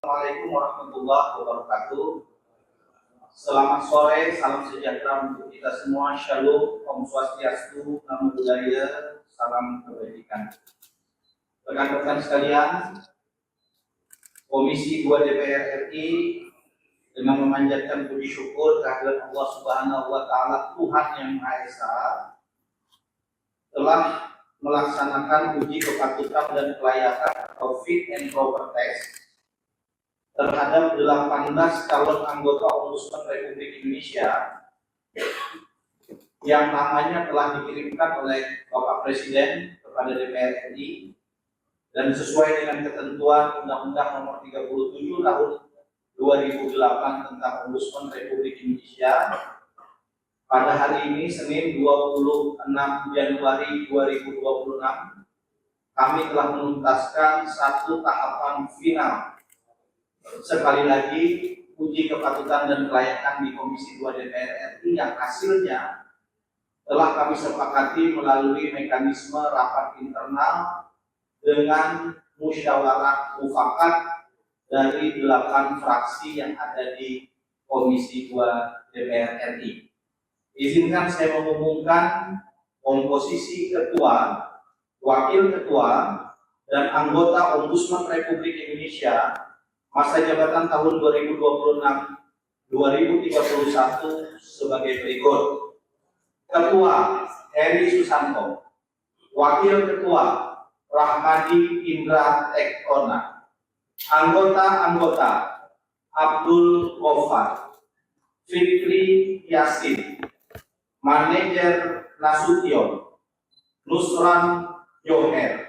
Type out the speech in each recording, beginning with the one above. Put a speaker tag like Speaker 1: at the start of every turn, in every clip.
Speaker 1: Assalamualaikum warahmatullahi wabarakatuh. Selamat sore, salam sejahtera untuk kita semua. Shalom, Om Swastiastu, Namo Buddhaya, salam kebajikan. Rekan-rekan sekalian, Komisi 2 DPR RI dengan memanjatkan puji syukur kehadirat Allah Subhanahu wa Ta'ala, Tuhan yang Maha Esa, telah melaksanakan uji kepatutan dan kelayakan atau fit and proper test terhadap 18 calon anggota Ombudsman Republik Indonesia yang namanya telah dikirimkan oleh Bapak Presiden kepada DPR RI dan sesuai dengan ketentuan Undang-Undang Nomor 37 Tahun 2008 tentang Ombudsman Republik Indonesia. Pada hari ini, Senin 26 Januari 2026, kami telah menuntaskan satu tahapan final. Sekali lagi, uji kepatutan dan kelayakan di Komisi 2 DPR RI yang hasilnya telah kami sepakati melalui mekanisme rapat internal dengan musyawarah mufakat dari 8 fraksi yang ada di Komisi 2 DPR RI. Izinkan saya mengumumkan komposisi ketua, wakil ketua, dan anggota Ombudsman Republik Indonesia masa jabatan tahun 2026-2031 sebagai berikut. Ketua Heri Susanto, Wakil Ketua Rahmadi Indra Tektona, Anggota-anggota Abdul Ghaffar, Fikri Yasin, Manajer Nasution, Nusran Joher,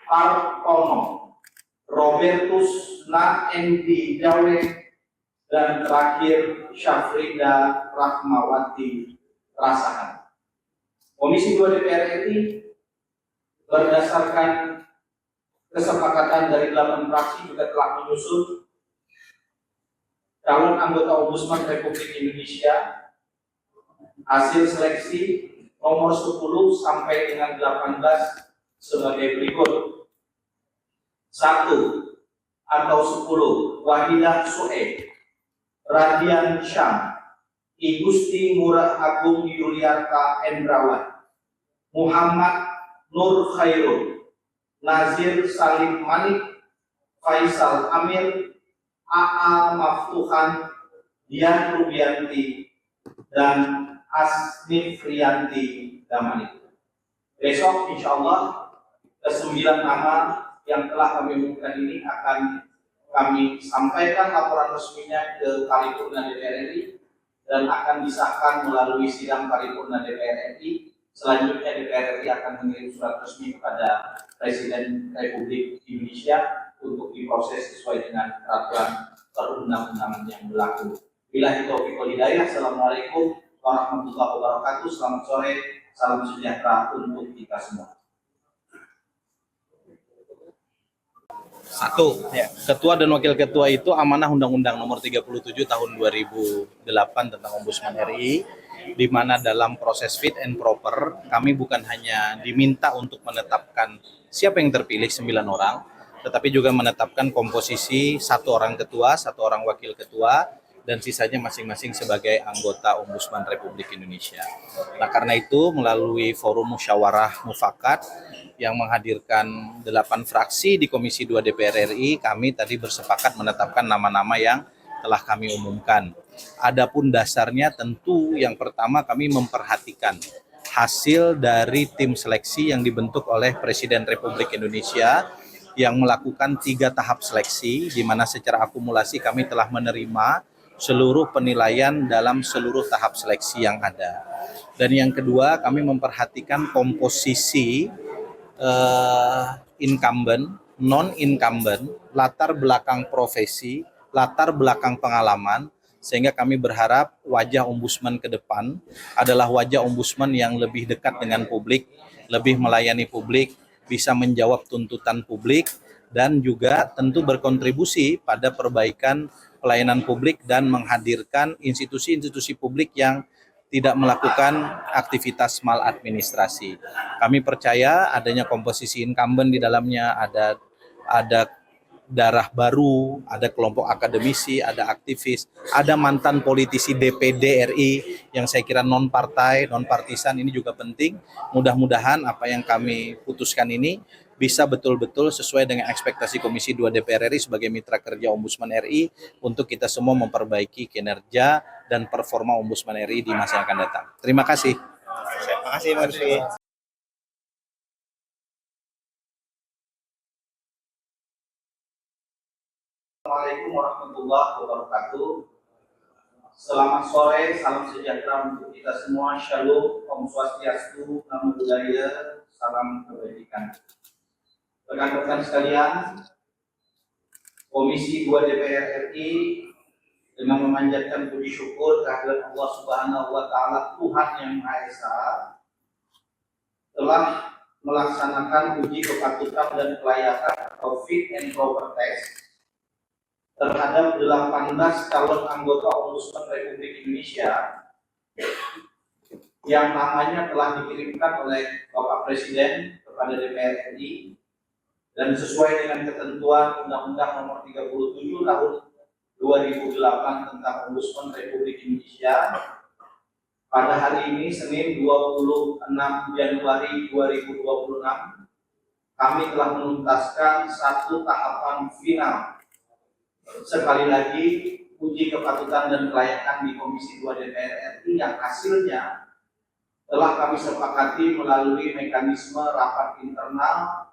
Speaker 1: Partono, Robertus Endi Jawe, dan terakhir Syafrida Rahmawati Rasahan. Komisi 2 DPR RI berdasarkan kesepakatan dari 8 fraksi juga telah menyusun calon anggota Ombudsman Republik Indonesia hasil seleksi nomor 10 sampai dengan 18 sebagai berikut. 1 atau 10 Wahidah Soeb, Radian Syam, Igusti Murah Agung Yuliarta Endrawan, Muhammad Nur Khairul, Nazir Salim Manik, Faisal Amir, AA Maftuhan, Dian Rubianti, dan Asnif Rianti Damanik. Besok insya Allah ke-9 nama yang telah kami umumkan ini akan kami sampaikan laporan resminya ke Paripurna DPR RI dan akan disahkan melalui sidang Paripurna DPR RI. Selanjutnya DPR RI akan mengirim surat resmi kepada Presiden Republik Indonesia untuk diproses sesuai dengan peraturan perundang-undangan yang berlaku. Billahi taufiq wal hidayah. Assalamualaikum warahmatullahi wabarakatuh. Selamat sore, salam sejahtera untuk kita semua.
Speaker 2: 1. Ketua dan Wakil Ketua itu amanah Undang-Undang Nomor 37 Tahun 2008 tentang Ombudsman RI, di mana dalam proses fit and proper kami bukan hanya diminta untuk menetapkan siapa yang terpilih 9 orang, tetapi juga menetapkan komposisi 1 orang ketua, 1 orang wakil ketua, dan sisanya masing-masing sebagai anggota Ombudsman Republik Indonesia. Nah, karena itu melalui forum musyawarah mufakat yang menghadirkan 8 fraksi di Komisi 2 DPR RI, kami tadi bersepakat menetapkan nama-nama yang telah kami umumkan. Adapun dasarnya tentu yang pertama kami memperhatikan hasil dari tim seleksi yang dibentuk oleh Presiden Republik Indonesia yang melakukan 3 tahap seleksi, di mana secara akumulasi kami telah menerima seluruh penilaian dalam seluruh tahap seleksi yang ada. Dan yang kedua, kami memperhatikan komposisi incumbent, non-incumbent, latar belakang profesi, latar belakang pengalaman, sehingga kami berharap wajah ombudsman ke depan adalah wajah ombudsman yang lebih dekat dengan publik, lebih melayani publik, bisa menjawab tuntutan publik, dan juga tentu berkontribusi pada perbaikan pelayanan publik dan menghadirkan institusi-institusi publik yang tidak melakukan aktivitas maladministrasi. Kami percaya adanya komposisi incumbent di dalamnya, ada darah baru, ada kelompok akademisi, ada aktivis, ada mantan politisi DPD RI yang saya kira non partai, non partisan, ini juga penting. Mudah-mudahan apa yang kami putuskan ini bisa betul-betul sesuai dengan ekspektasi Komisi 2 DPR RI sebagai mitra kerja Ombudsman RI untuk kita semua memperbaiki kinerja dan performa Ombudsman RI di masa yang akan datang. Terima kasih.
Speaker 3: Terima kasih Mas Lutfi.
Speaker 1: Assalamualaikum warahmatullahi wabarakatuh. Selamat sore, salam sejahtera untuk kita semua. Shalom, Om Swastiastu, Namo Buddhaya, salam kebajikan. Rekan-rekan sekalian, Komisi 2 DPR RI dengan memanjatkan puji syukur kehadirat Allah Subhanahu wa Ta'ala, Tuhan yang Maha Esa, telah melaksanakan uji kepatutan dan kelayakan atau fit and proper test terhadap 18 calon anggota Ombudsman Republik Indonesia yang namanya telah dikirimkan oleh Bapak Presiden kepada DPR RI dan sesuai dengan ketentuan Undang-Undang Nomor 37 Tahun 2008 tentang Ombudsman Republik Indonesia. Pada hari ini, Senin 26 Januari 2026, kami telah menuntaskan satu tahapan final. Sekali lagi, uji kepatutan dan kelayakan di Komisi 2 DPR RI yang hasilnya telah kami sepakati melalui mekanisme rapat internal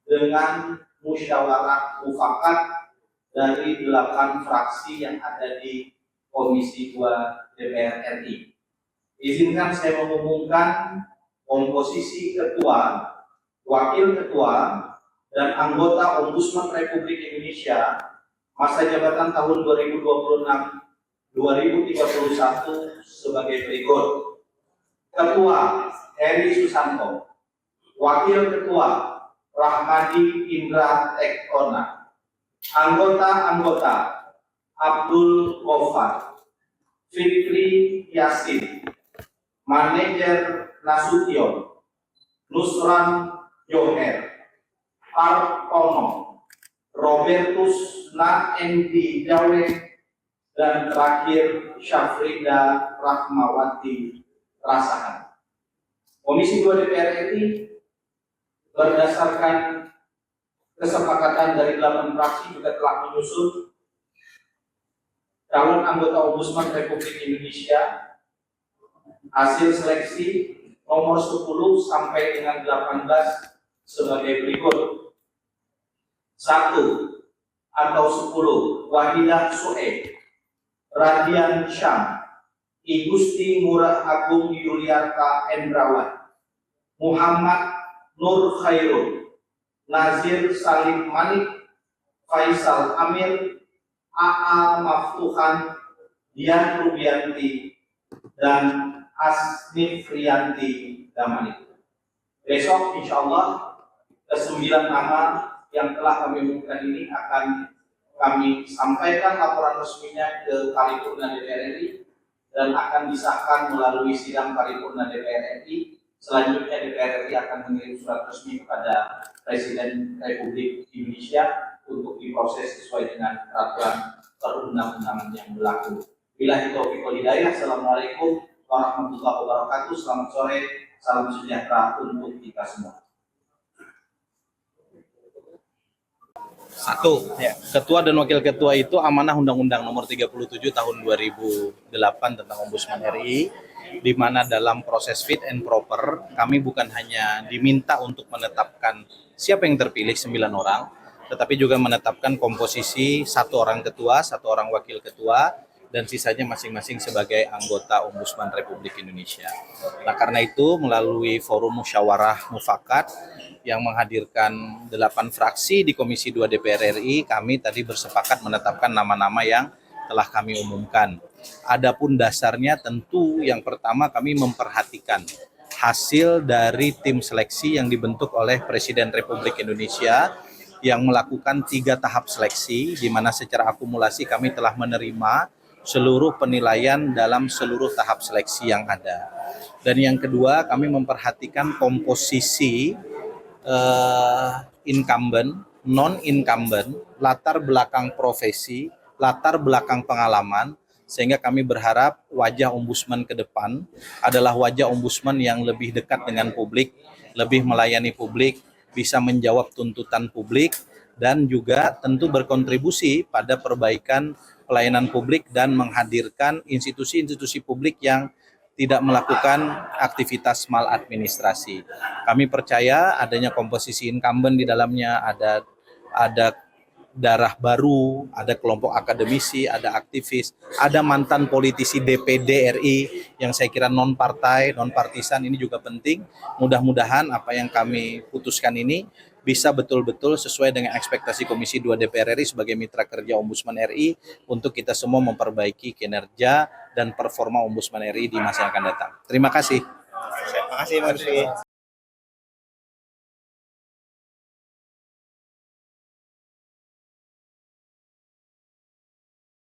Speaker 1: dengan musyawarah mufakat dari 8 fraksi yang ada di Komisi 2 DPR RI. Izinkan saya mengumumkan komposisi ketua, wakil ketua, dan anggota Ombudsman Republik Indonesia masa jabatan tahun 2026-2031 sebagai berikut. Ketua Heri Susanto, Wakil Ketua Rahmadi Indra Tektona, Anggota-anggota Abdul Ghaffar, Fikri Yasin, Manajer Nasution, Nusran Joher, Partono, Robertus Naendi Jawe, dan terakhir Syafrida Rahmawati Rasahan. Komisi 2 DPR RI berdasarkan kesepakatan dari 8 fraksi juga telah menyusun calon anggota Ombudsman Republik Indonesia hasil seleksi nomor 10 sampai dengan 18 sebagai berikut. 1 atau 10 Wahidah Su'eb, Radian Syam, Igusti Murad Agung Yuliarta Endrawan, Muhammad Nur Khairul, Nazir Salim Manik, Faisal Amir, AA Maftuhan, Dian Rubianti, dan Asnif Rianti Damani. Besok insya Allah ke-9 nama yang telah kami umumkan ini akan kami sampaikan laporan resminya ke Paripurna DPR RI dan akan disahkan melalui sidang Paripurna DPR RI. Selanjutnya DPR RI akan mengirim surat resmi kepada Presiden Republik Indonesia untuk diproses sesuai dengan peraturan perundang-undangan yang berlaku. Billahi taufiq wal hidayah. Assalamualaikum warahmatullahi wabarakatuh. Selamat sore, salam sejahtera untuk kita semua.
Speaker 2: 1. Ketua dan Wakil Ketua itu amanah Undang-Undang Nomor 37 Tahun 2008 tentang Ombudsman RI, di mana dalam proses fit and proper kami bukan hanya diminta untuk menetapkan siapa yang terpilih 9 orang, tetapi juga menetapkan komposisi 1 orang ketua, 1 orang wakil ketua, dan sisanya masing-masing sebagai anggota Ombudsman Republik Indonesia. Nah, karena itu melalui forum musyawarah mufakat yang menghadirkan 8 fraksi di Komisi 2 DPR RI, kami tadi bersepakat menetapkan nama-nama yang telah kami umumkan. Adapun dasarnya tentu yang pertama kami memperhatikan hasil dari tim seleksi yang dibentuk oleh Presiden Republik Indonesia yang melakukan 3 tahap seleksi, di mana secara akumulasi kami telah menerima seluruh penilaian dalam seluruh tahap seleksi yang ada. Dan yang kedua, kami memperhatikan komposisi incumbent non-incumbent, latar belakang profesi, latar belakang pengalaman, sehingga kami berharap wajah ombudsman ke depan adalah wajah ombudsman yang lebih dekat dengan publik, lebih melayani publik, bisa menjawab tuntutan publik, dan juga tentu berkontribusi pada perbaikan pelayanan publik dan menghadirkan institusi-institusi publik yang tidak melakukan aktivitas maladministrasi. Kami percaya adanya komposisi incumbent di dalamnya, ada darah baru, ada kelompok akademisi, ada aktivis, ada mantan politisi DPD RI yang saya kira non-partai, non-partisan, ini juga penting. Mudah-mudahan apa yang kami putuskan ini bisa betul-betul sesuai dengan ekspektasi Komisi 2 DPR RI sebagai mitra kerja Ombudsman RI untuk kita semua memperbaiki kinerja dan performa Ombudsman RI di masa yang akan datang. Terima kasih.
Speaker 3: Terima kasih Mas Lutfi.